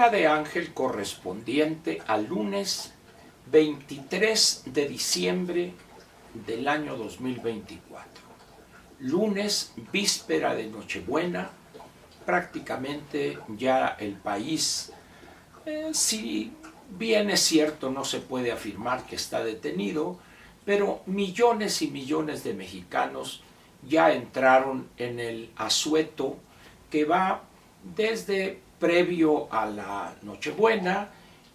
Novela de Ángel correspondiente al lunes 23 de diciembre del año 2024. Lunes, víspera de Nochebuena, prácticamente ya el país, si bien es cierto, no se puede afirmar que está detenido, pero millones y millones de mexicanos ya entraron en el asueto que va desde previo a la Nochebuena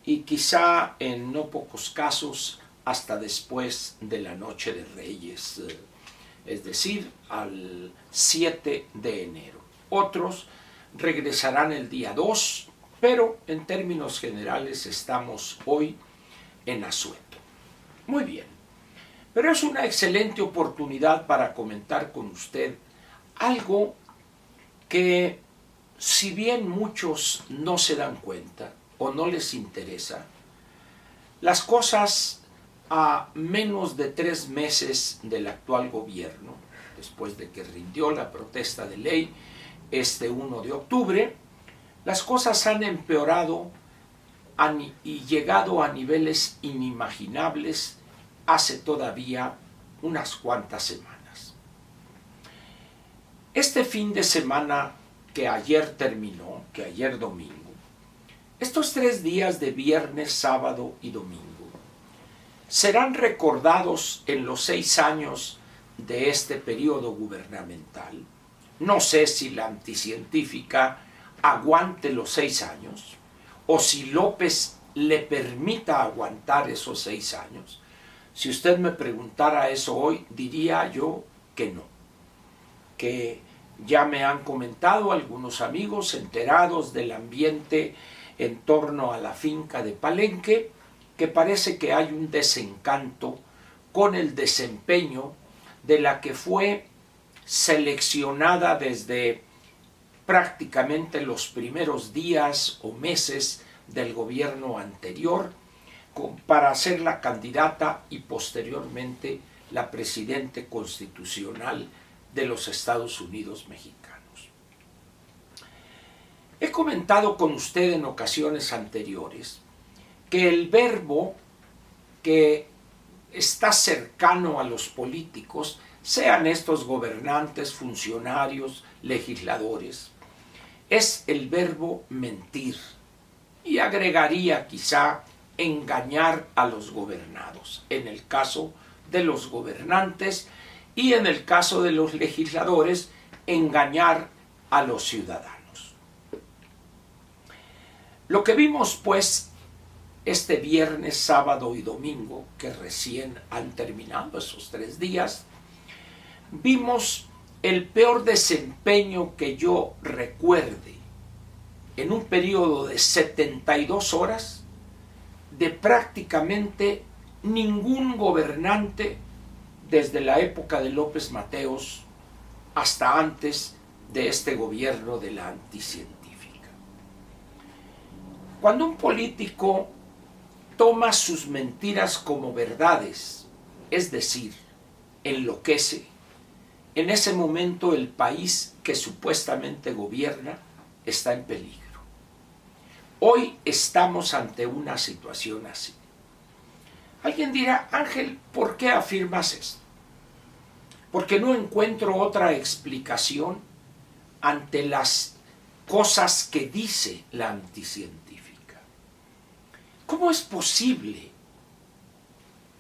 y quizá en no pocos casos hasta después de la Noche de Reyes, es decir, al 7 de enero. Otros regresarán el día 2, pero en términos generales estamos hoy en asueto. Muy bien, pero es una excelente oportunidad para comentar con usted algo que, si bien muchos no se dan cuenta o no les interesa, las cosas a menos de 3 meses del actual gobierno, después de que rindió la protesta de ley este 1 de octubre, las cosas han empeorado y llegado a niveles inimaginables hace todavía unas cuantas semanas. Este fin de semana que ayer terminó, que ayer domingo, estos 3 días de viernes, sábado y domingo, serán recordados en los 6 años de este periodo gubernamental. No sé si la anticientífica aguante los 6 años o si López le permita aguantar esos 6 años. Si usted me preguntara eso hoy, diría yo que no, que ya me han comentado algunos amigos enterados del ambiente en torno a la finca de Palenque, que parece que hay un desencanto con el desempeño de la que fue seleccionada desde prácticamente los primeros días o meses del gobierno anterior para ser la candidata y posteriormente la presidente constitucional de los Estados Unidos mexicanos. He comentado con usted en ocasiones anteriores que el verbo que está cercano a los políticos, sean estos gobernantes, funcionarios, legisladores, es el verbo mentir, y agregaría quizá engañar a los gobernados, en el caso de los gobernantes, y en el caso de los legisladores, engañar a los ciudadanos. Lo que vimos, pues, este viernes, sábado y domingo, que recién han terminado esos 3 días, vimos el peor desempeño que yo recuerde en un periodo de 72 horas de prácticamente ningún gobernante desde la época de López Mateos hasta antes de este gobierno de la anticientífica. Cuando un político toma sus mentiras como verdades, es decir, enloquece, en ese momento el país que supuestamente gobierna está en peligro. Hoy estamos ante una situación así. Alguien dirá: Ángel, ¿por qué afirmas esto? Porque no encuentro otra explicación ante las cosas que dice la anticientífica. ¿Cómo es posible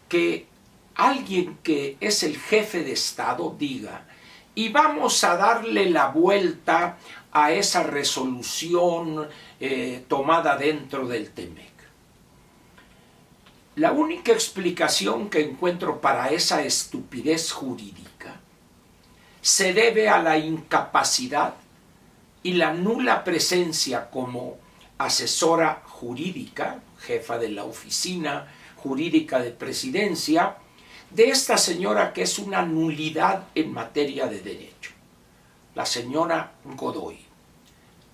que alguien que es el jefe de Estado diga: y vamos a darle la vuelta a esa resolución tomada dentro del TEMEC? La única explicación que encuentro para esa estupidez jurídica se debe a la incapacidad y la nula presencia como asesora jurídica, jefa de la oficina jurídica de presidencia, de esta señora que es una nulidad en materia de derecho, la señora Godoy,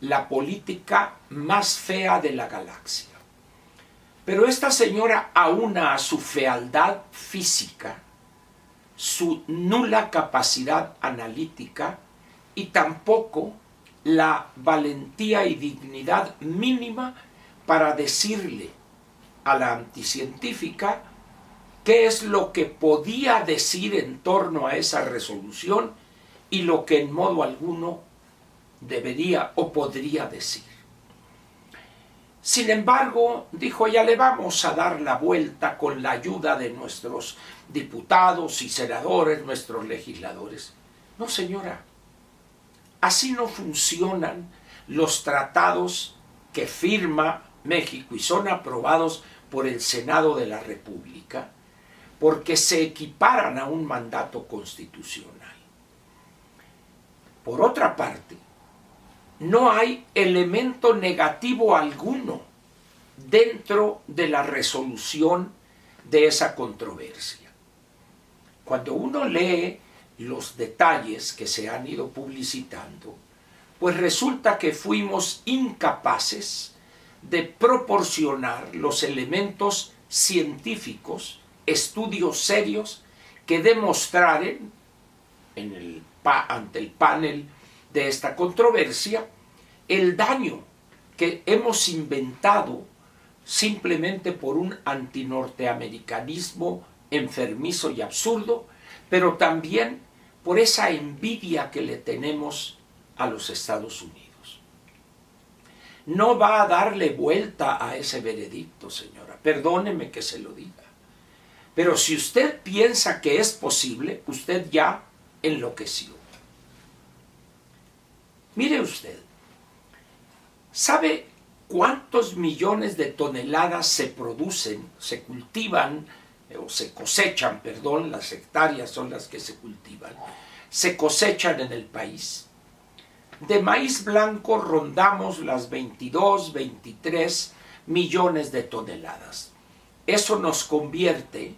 la política más fea de la galaxia. Pero esta señora aúna a su fealdad física, su nula capacidad analítica y tampoco la valentía y dignidad mínima para decirle a la anticientífica qué es lo que podía decir en torno a esa resolución y lo que en modo alguno debería o podría decir. Sin embargo, dijo, ya le vamos a dar la vuelta con la ayuda de nuestros diputados y senadores, nuestros legisladores. No, señora, así no funcionan los tratados que firma México y son aprobados por el Senado de la República, porque se equiparan a un mandato constitucional. Por otra parte, no hay elemento negativo alguno dentro de la resolución de esa controversia. Cuando uno lee los detalles que se han ido publicitando, pues resulta que fuimos incapaces de proporcionar los elementos científicos, estudios serios que demostraren ante el panel de esta controversia el daño que hemos inventado simplemente por un antinorteamericanismo enfermizo y absurdo, pero también por esa envidia que le tenemos a los Estados Unidos. No va a darle vuelta a ese veredicto, señora, perdóneme que se lo diga. Pero si usted piensa que es posible, usted ya enloqueció. Mire usted, ¿sabe cuántos millones de toneladas se producen, se cultivan, o se cosechan, perdón, las hectáreas son las que se cultivan, se cosechan en el país? De maíz blanco rondamos las 22, 23 millones de toneladas. Eso nos convierte,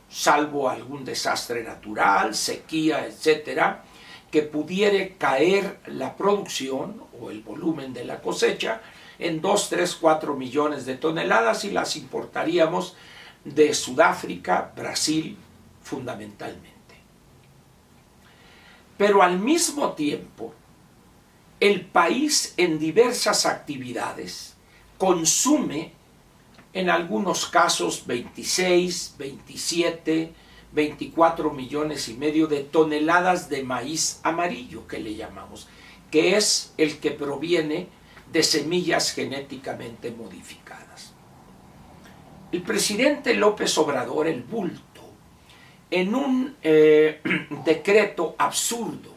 salvo algún desastre natural, sequía, etcétera, que pudiera caer la producción o el volumen de la cosecha en 2, 3, 4 millones de toneladas y las importaríamos de Sudáfrica, Brasil, fundamentalmente. Pero al mismo tiempo, el país en diversas actividades consume en algunos casos 26, 27, 24 millones y medio de toneladas de maíz amarillo, que le llamamos, que es el que proviene de semillas genéticamente modificadas. El presidente López Obrador, el bulto, en un decreto absurdo,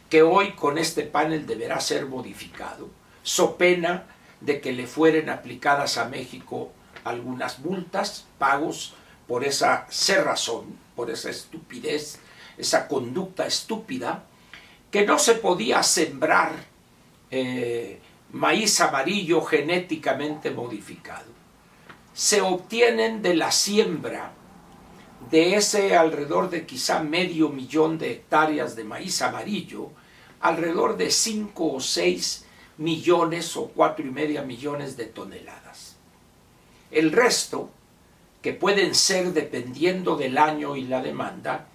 que hoy con este panel deberá ser modificado, so pena de que le fueren aplicadas a México algunas multas, pagos por esa cerrazón, por esa estupidez, esa conducta estúpida, que no se podía sembrar maíz amarillo genéticamente modificado. Se obtienen de la siembra de ese alrededor de quizá 500,000 de hectáreas de maíz amarillo, alrededor de 5 o 6 millones o 4,5 millones de toneladas. El resto, que pueden ser, dependiendo del año y la demanda,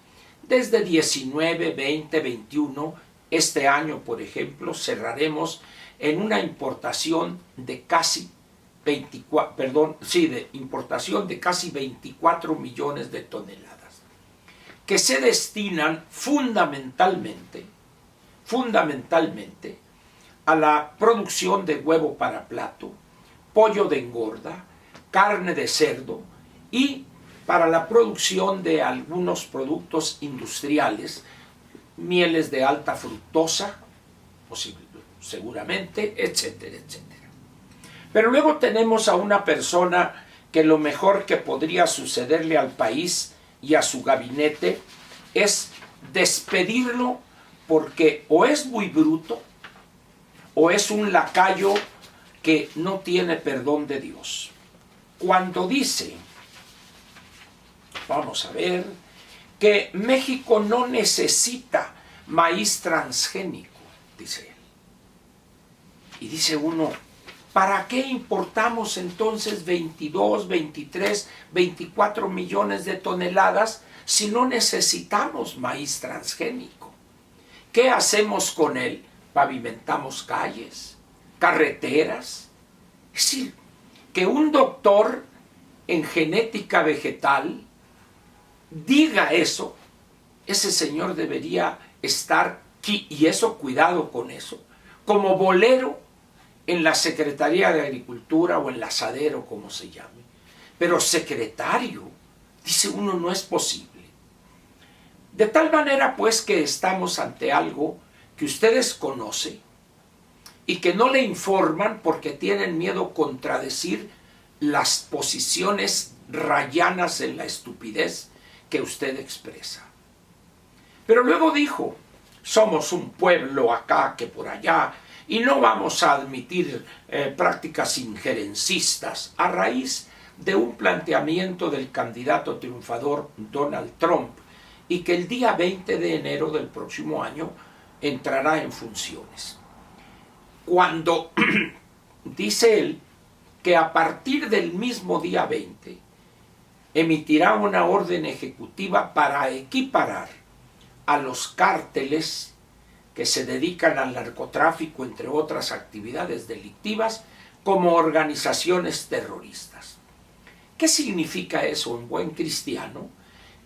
desde 19, 20, 21, este año, por ejemplo, cerraremos en una importación de casi 24 millones de toneladas, que se destinan fundamentalmente a la producción de huevo para plato, pollo de engorda, carne de cerdo y para la producción de algunos productos industriales, mieles de alta fructosa, seguramente, etcétera, etcétera. Pero luego tenemos a una persona que lo mejor que podría sucederle al país y a su gabinete es despedirlo, porque o es muy bruto o es un lacayo que no tiene perdón de Dios. Cuando dice, vamos a ver, que México no necesita maíz transgénico, dice él. Y dice uno, ¿para qué importamos entonces 22, 23, 24 millones de toneladas si no necesitamos maíz transgénico? ¿Qué hacemos con él? ¿Pavimentamos calles? ¿Carreteras? Es decir, que un doctor en genética vegetal diga eso, ese señor debería estar aquí, y eso, cuidado con eso, como bolero en la Secretaría de Agricultura o en la SADER, como se llame. Pero secretario, dice uno, no es posible. De tal manera pues que estamos ante algo que ustedes conocen y que no le informan porque tienen miedo a contradecir las posiciones rayanas en la estupidez que usted expresa. Pero luego dijo, somos un pueblo acá que por allá y no vamos a admitir prácticas injerencistas a raíz de un planteamiento del candidato triunfador Donald Trump y que el día 20 de enero del próximo año entrará en funciones. Cuando dice él que a partir del mismo día 20 emitirá una orden ejecutiva para equiparar a los cárteles que se dedican al narcotráfico, entre otras actividades delictivas, como organizaciones terroristas. ¿Qué significa eso en buen cristiano?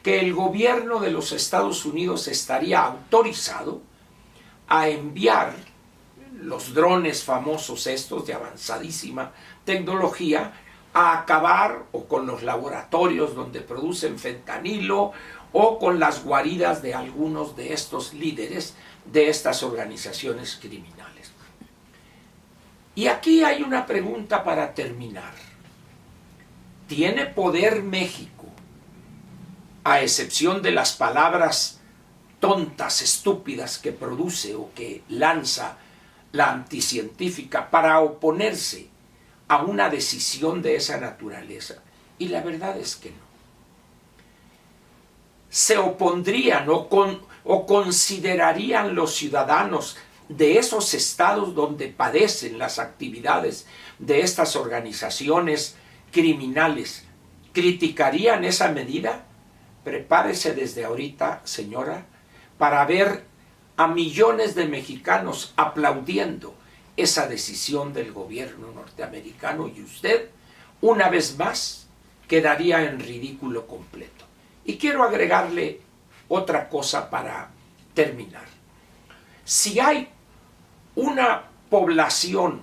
Que el gobierno de los Estados Unidos estaría autorizado a enviar los drones famosos estos de avanzadísima tecnología a acabar o con los laboratorios donde producen fentanilo o con las guaridas de algunos de estos líderes de estas organizaciones criminales. Y aquí hay una pregunta para terminar. ¿Tiene poder México, a excepción de las palabras tontas, estúpidas que produce o que lanza la anticientífica, para oponerse a una decisión de esa naturaleza? Y la verdad es que no. Se opondrían o considerarían los ciudadanos de esos estados donde padecen las actividades de estas organizaciones criminales, ¿criticarían esa medida? Prepárese desde ahorita, señora, para ver a millones de mexicanos aplaudiendo esa decisión del gobierno norteamericano y usted, una vez más, quedaría en ridículo completo. Y quiero agregarle otra cosa para terminar. Si hay una población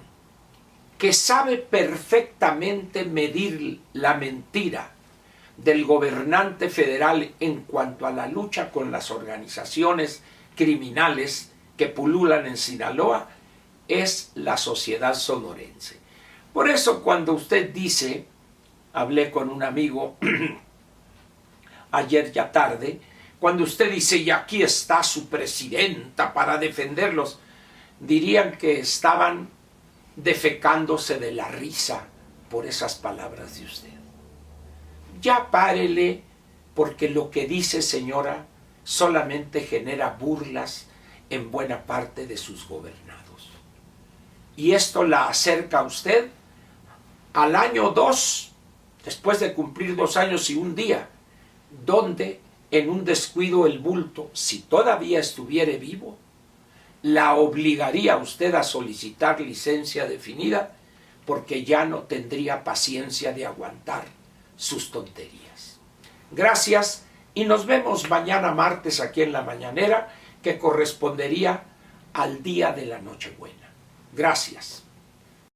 que sabe perfectamente medir la mentira del gobernante federal en cuanto a la lucha con las organizaciones criminales que pululan en Sinaloa, es la sociedad sonorense. Por eso cuando usted dice, hablé con un amigo ayer ya tarde, cuando usted dice, y aquí está su presidenta para defenderlos, dirían que estaban defecándose de la risa por esas palabras de usted. Ya párele, porque lo que dice, señora, solamente genera burlas en buena parte de sus gobernados. Y esto la acerca a usted al año 2, después de cumplir 2 años y un día, donde en un descuido el bulto, si todavía estuviere vivo, la obligaría a usted a solicitar licencia definida porque ya no tendría paciencia de aguantar sus tonterías. Gracias y nos vemos mañana martes aquí en La Mañanera, que correspondería al día de la Nochebuena. Gracias.